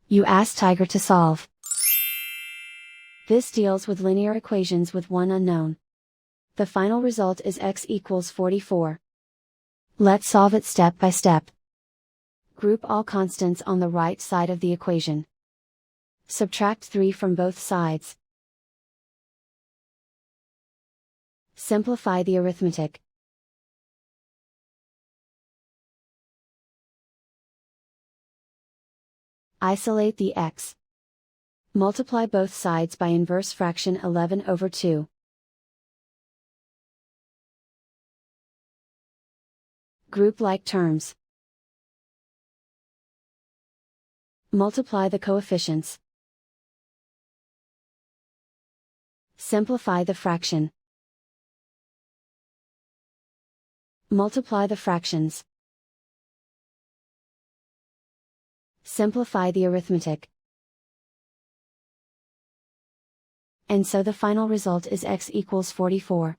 You ask Tiger to solve. This deals with linear equations with one unknown. The final result is x equals 44. Let's solve it step by step. Group all constants on the right side of the equation. Subtract 3 from both sides. Simplify the arithmetic. Isolate the x. Multiply both sides by inverse fraction 11/2. Group like terms. Multiply the coefficients. Simplify the fraction. Multiply the fractions. Simplify the arithmetic. And so the final result is x equals 44.